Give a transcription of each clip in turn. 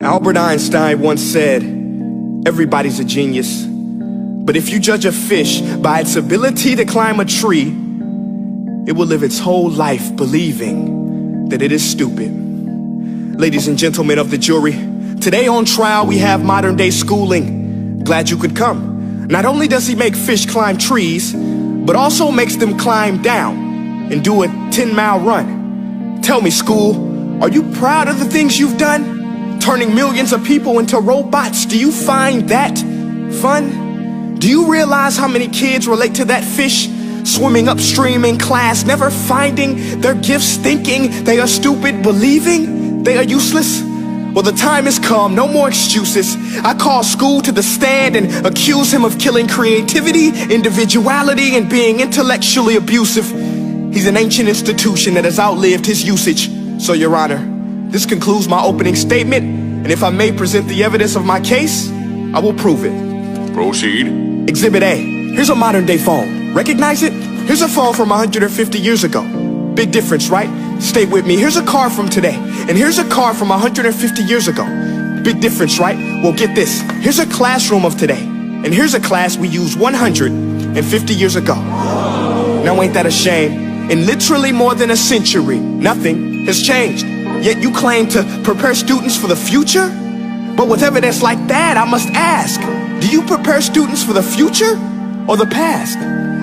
Albert Einstein once said, everybody's a genius, but if you judge a fish by its ability to climb a tree, it will live its whole life believing that it is stupid. Ladies and gentlemen of the jury, today on trial we have modern day schooling. Glad you could come. Not only does he make fish climb trees, but also makes them climb down and do a 10-mile run. Tell me, school, are you proud of the things you've done? Turning millions of people into robots, do you find that fun? Do you realize how many kids relate to that fish? Swimming upstream in class, never finding their gifts, thinking they are stupid, believing they are useless? Well, the time has come, no more excuses. I call school to the stand and accuse him of killing creativity, individuality, and being intellectually abusive. He's an ancient institution that has outlived his usage. So, Your Honor, this concludes my opening statement, and if I may present the evidence of my case, I will prove it. Proceed. Exhibit A. Here's a modern day phone. Recognize it? Here's a phone from 150 years ago. Big difference, right? Stay with me. Here's a car from today, and here's a car from 150 years ago. Big difference, right? Well, get this. Here's a classroom of today, and here's a class we used 150 years ago. Now ain't that a shame? In literally more than a century, nothing has changed. Yet you claim to prepare students for the future? But with evidence like that, I must ask, do you prepare students for the future or the past?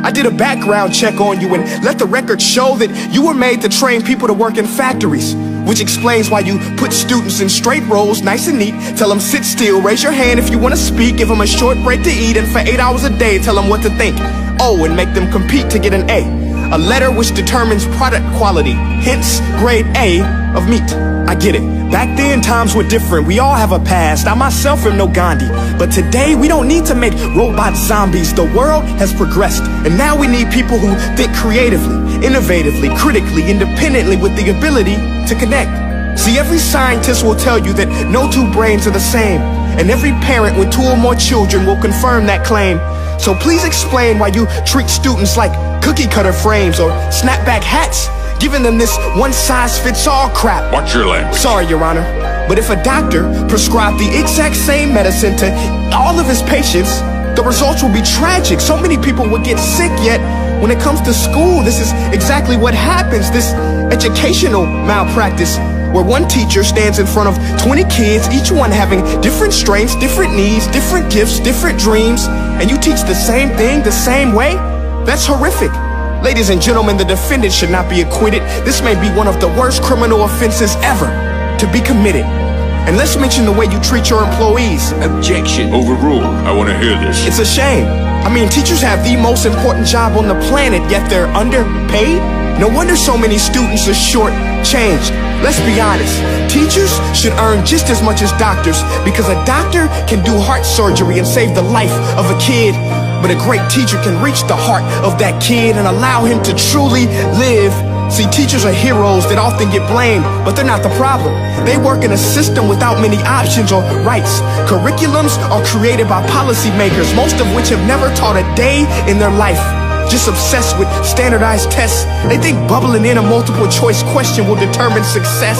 I did a background check on you and let the record show that you were made to train people to work in factories, which explains why you put students in straight rows, nice and neat, tell them sit still, raise your hand if you want to speak, give them a short break to eat, and for 8 hours a day tell them what to think. Oh, and make them compete to get an A letter which determines product quality, hence grade A of meat. I get it. Back then, times were different. We all have a past. I myself am no Gandhi. But today, we don't need to make robot zombies. The world has progressed. And now we need people who think creatively, innovatively, critically, independently, with the ability to connect. See, every scientist will tell you that no two brains are the same. And every parent with 2 or more children will confirm that claim. So please explain why you treat students like cookie cutter frames or snapback hats, giving them this one-size-fits-all crap. Watch your language. Sorry, Your Honor, but if a doctor prescribed the exact same medicine to all of his patients, the results will be tragic. So many people will get sick, yet when it comes to school, this is exactly what happens. This educational malpractice, where one teacher stands in front of 20 kids, each one having different strengths, different needs, different gifts, different dreams, and you teach the same thing the same way? That's horrific. Ladies and gentlemen, the defendant should not be acquitted. This may be one of the worst criminal offenses ever to be committed. And let's mention the way you treat your employees. Objection. Overruled. I want to hear this. It's a shame. I mean, teachers have the most important job on the planet, yet they're underpaid? No wonder so many students are short-changed. Let's be honest, teachers should earn just as much as doctors, because a doctor can do heart surgery and save the life of a kid, but a great teacher can reach the heart of that kid and allow him to truly live. See, teachers are heroes that often get blamed, but they're not the problem. They work in a system without many options or rights. Curriculums are created by policymakers, most of which have never taught a day in their life. Just obsessed with standardized tests. They think bubbling in a multiple choice question will determine success.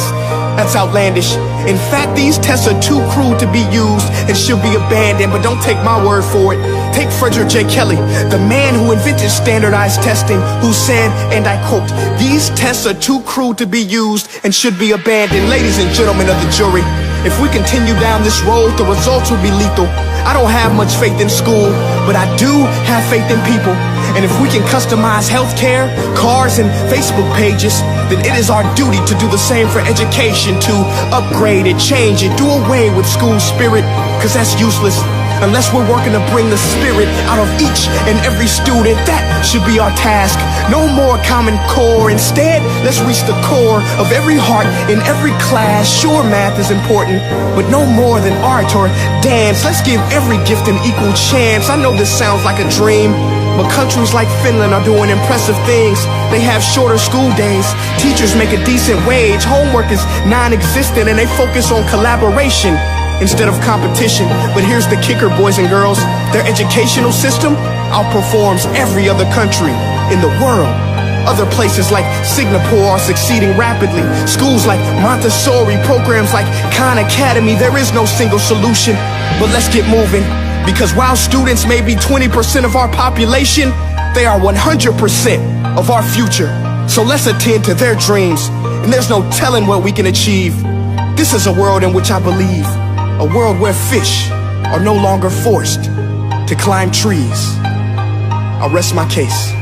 That's outlandish. In fact, these tests are too crude to be used and should be abandoned, but don't take my word for it. Take Frederick J. Kelly, the man who invented standardized testing, who said, and I quote, "These tests are too crude to be used and should be abandoned." Ladies and gentlemen of the jury, if we continue down this road, the results will be lethal. I don't have much faith in school, but I do have faith in people. And if we can customize healthcare, cars, and Facebook pages, then it is our duty to do the same for education, to upgrade it, change it, do away with school spirit, because that's useless. Unless we're working to bring the spirit out of each and every student, that should be our task. No more Common Core. Instead, let's reach the core of every heart in every class. Sure, math is important, but no more than art or dance. Let's give every gift an equal chance. I know this sounds like a dream, but countries like Finland are doing impressive things. They have shorter school days. Teachers make a decent wage. Homework is non-existent, and they focus on collaboration instead of competition. But here's the kicker, boys and girls. Their educational system outperforms every other country in the world. Other places like Singapore are succeeding rapidly. Schools like Montessori, programs like Khan Academy, there is no single solution. But let's get moving, because while students may be 20% of our population, they are 100% of our future. So let's attend to their dreams, and there's no telling what we can achieve. This is a world in which I believe, a world where fish are no longer forced to climb trees. I'll rest my case.